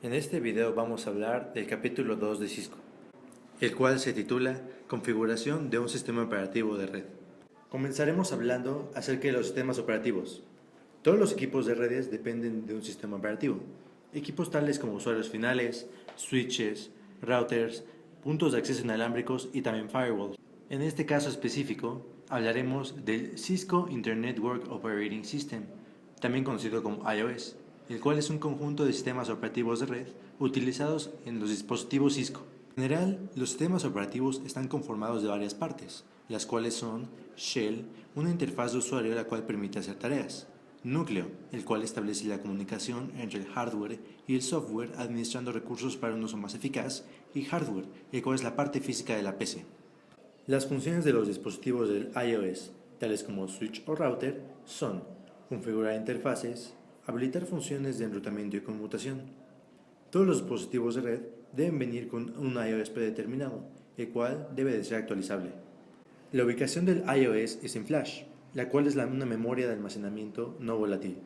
En este video vamos a hablar del capítulo 2 de Cisco, el cual se titula Configuración de un sistema operativo de red. Comenzaremos hablando acerca de los sistemas operativos. Todos los equipos de redes dependen de un sistema operativo. Equipos tales como usuarios finales, switches, routers, puntos de acceso inalámbricos y también firewalls. En este caso específico, hablaremos del Cisco Internet Network Operating System, también conocido como iOS, el cual es un conjunto de sistemas operativos de red utilizados en los dispositivos Cisco. En general, los sistemas operativos están conformados de varias partes, las cuales son Shell, una interfaz de usuario la cual permite hacer tareas; Núcleo, el cual establece la comunicación entre el hardware y el software administrando recursos para un uso más eficaz; y Hardware, el cual es la parte física de la PC. Las funciones de los dispositivos del iOS, tales como switch o router, son configurar interfaces, habilitar funciones de enrutamiento y conmutación. Todos los dispositivos de red deben venir con un iOS predeterminado, el cual debe de ser actualizable. La ubicación del iOS es en flash, la cual es una memoria de almacenamiento no volátil.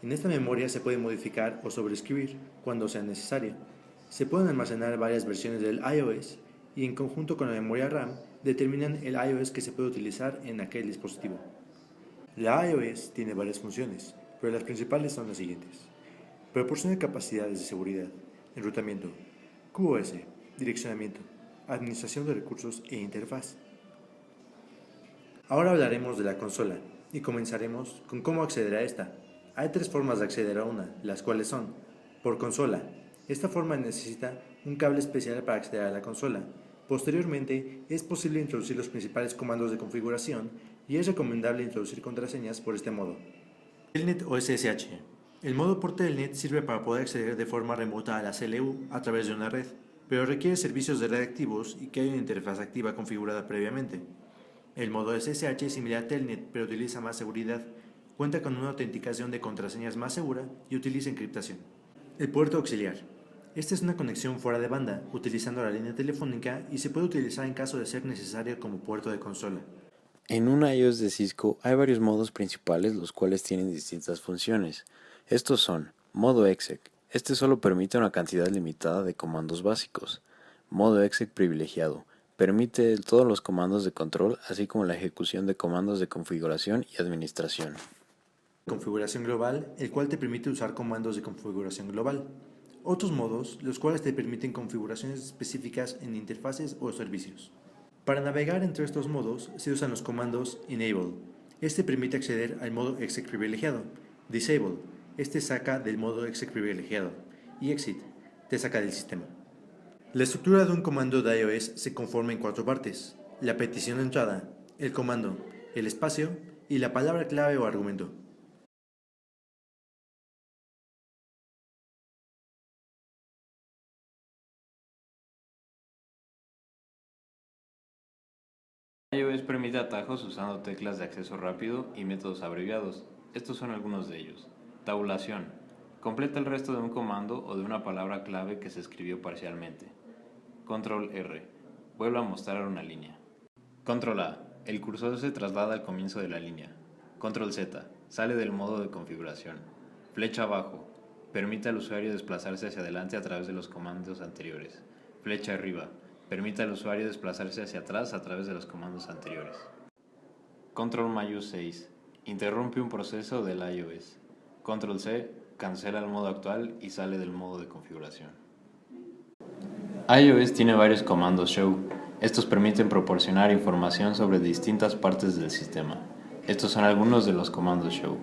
En esta memoria se puede modificar o sobreescribir cuando sea necesario. Se pueden almacenar varias versiones del iOS y en conjunto con la memoria RAM determinan el iOS que se puede utilizar en aquel dispositivo. La iOS tiene varias funciones, pero las principales son las siguientes. Proporciona capacidades de seguridad, enrutamiento, QoS, direccionamiento, administración de recursos e interfaz. Ahora hablaremos de la consola y comenzaremos con cómo acceder a esta. Hay tres formas de acceder a una, las cuales son: por consola. Esta forma necesita un cable especial para acceder a la consola. Posteriormente, es posible introducir los principales comandos de configuración y es recomendable introducir contraseñas por este modo. Telnet o SSH. El modo por Telnet sirve para poder acceder de forma remota a la CLU a través de una red, pero requiere servicios de red activos y que haya una interfaz activa configurada previamente. El modo SSH es similar a Telnet, pero utiliza más seguridad, cuenta con una autenticación de contraseñas más segura y utiliza encriptación. El puerto auxiliar. Esta es una conexión fuera de banda, utilizando la línea telefónica, y se puede utilizar en caso de ser necesario como puerto de consola. En un iOS de Cisco hay varios modos principales los cuales tienen distintas funciones. Estos son: modo exec. Este solo permite una cantidad limitada de comandos básicos. Modo exec privilegiado. Permite todos los comandos de control, así como la ejecución de comandos de configuración y administración. Configuración global, el cual te permite usar comandos de configuración global. Otros modos, los cuales te permiten configuraciones específicas en interfaces o servicios. Para navegar entre estos modos se usan los comandos Enable. Este permite acceder al modo exec privilegiado. Disable. Este saca del modo exec privilegiado. Y Exit. Te saca del sistema. La estructura de un comando de iOS se conforma en cuatro partes: la petición de entrada, el comando, el espacio y la palabra clave o argumento. iOS permite atajos usando teclas de acceso rápido y métodos abreviados. Estos son algunos de ellos. Tabulación. Completa el resto de un comando o de una palabra clave que se escribió parcialmente. Control R. Vuelve a mostrar una línea. Control A. El cursor se traslada al comienzo de la línea. Control Z. Sale del modo de configuración. Flecha abajo. Permite al usuario desplazarse hacia adelante a través de los comandos anteriores. Flecha arriba. Permite al usuario desplazarse hacia atrás a través de los comandos anteriores. Control 6. Interrumpe un proceso del iOS. Control C. Cancela el modo actual y sale del modo de configuración. iOS tiene varios comandos show. Estos permiten proporcionar información sobre distintas partes del sistema. Estos son algunos de los comandos show: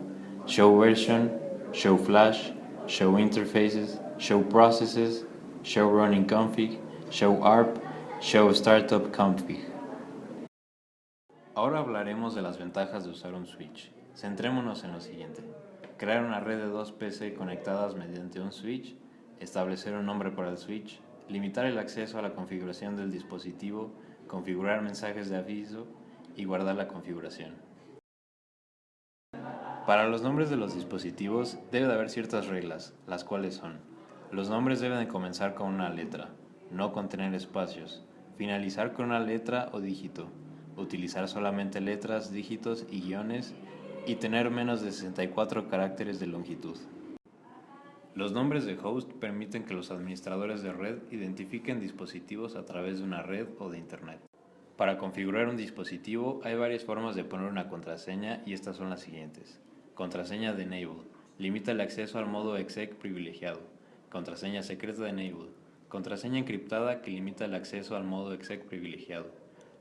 show version, show flash, show interfaces, show processes, show running config, show ARP, show startup config. Ahora hablaremos de las ventajas de usar un switch. Centrémonos en lo siguiente: crear una red de dos PC conectadas mediante un switch, establecer un nombre para el switch, limitar el acceso a la configuración del dispositivo, configurar mensajes de aviso y guardar la configuración. Para los nombres de los dispositivos debe de haber ciertas reglas, las cuales son: los nombres deben de comenzar con una letra, no contener espacios, finalizar con una letra o dígito, utilizar solamente letras, dígitos y guiones, y tener menos de 64 caracteres de longitud. Los nombres de host permiten que los administradores de red identifiquen dispositivos a través de una red o de Internet. Para configurar un dispositivo hay varias formas de poner una contraseña y estas son las siguientes. Contraseña de Enable. Limita el acceso al modo exec privilegiado. Contraseña secreta de Enable. Contraseña encriptada que limita el acceso al modo exec privilegiado.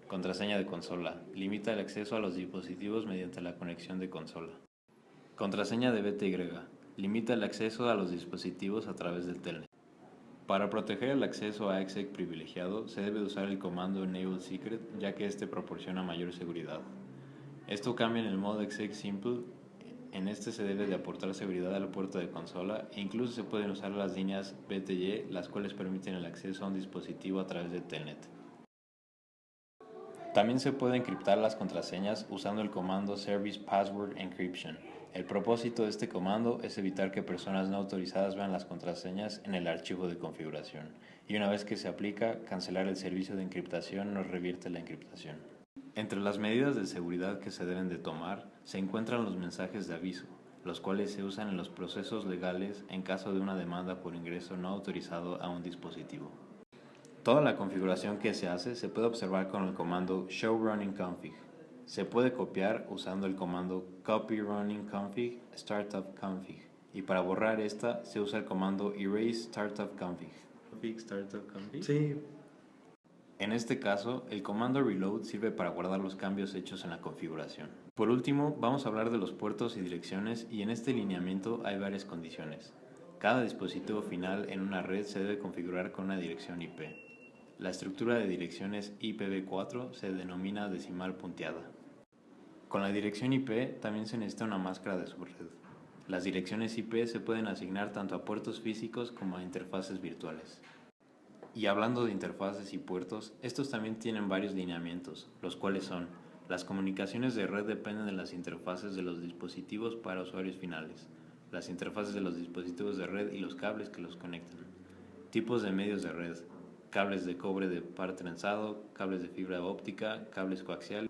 Contraseña de consola. Limita el acceso a los dispositivos mediante la conexión de consola. Contraseña de BTY. Limita el acceso a los dispositivos a través del telnet. Para proteger el acceso a exec privilegiado, se debe usar el comando enable secret, ya que este proporciona mayor seguridad. Esto cambia en el modo exec simple. En este se debe de aportar seguridad al puerto de consola e incluso se pueden usar las líneas BTY, las cuales permiten el acceso a un dispositivo a través de telnet. También se puede encriptar las contraseñas usando el comando Service Password Encryption. El propósito de este comando es evitar que personas no autorizadas vean las contraseñas en el archivo de configuración, y una vez que se aplica, cancelar el servicio de encriptación nos revierte la encriptación. Entre las medidas de seguridad que se deben de tomar se encuentran los mensajes de aviso, los cuales se usan en los procesos legales en caso de una demanda por ingreso no autorizado a un dispositivo. Toda la configuración que se hace se puede observar con el comando showrunningconfig. Se puede copiar usando el comando copyrunningconfig startupconfig y para borrar esta se usa el comando erase startupconfig. Sí. En este caso, el comando reload sirve para guardar los cambios hechos en la configuración. Por último, vamos a hablar de los puertos y direcciones y en este lineamiento hay varias condiciones. Cada dispositivo final en una red se debe configurar con una dirección IP. La estructura de direcciones IPv4 se denomina decimal punteada. Con la dirección IP también se necesita una máscara de subred. Las direcciones IP se pueden asignar tanto a puertos físicos como a interfaces virtuales. Y hablando de interfaces y puertos, estos también tienen varios lineamientos, los cuales son: las comunicaciones de red dependen de las interfaces de los dispositivos para usuarios finales, las interfaces de los dispositivos de red y los cables que los conectan. Tipos de medios de red: cables de cobre de par trenzado, cables de fibra óptica, cables coaxiales.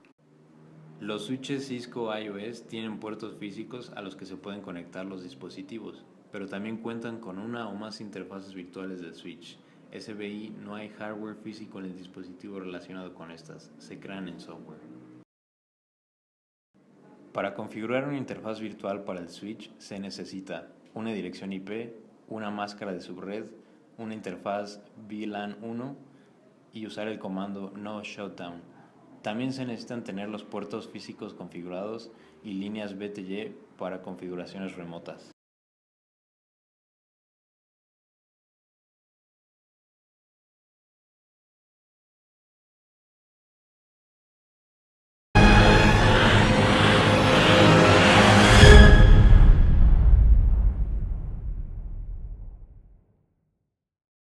Los switches Cisco iOS tienen puertos físicos a los que se pueden conectar los dispositivos, pero también cuentan con una o más interfaces virtuales del switch. SBI no hay hardware físico en el dispositivo relacionado con estas, se crean en software. Para configurar una interfaz virtual para el switch se necesita una dirección IP, una máscara de subred, una interfaz VLAN 1 y usar el comando no shutdown. También se necesitan tener los puertos físicos configurados y líneas BTY para configuraciones remotas.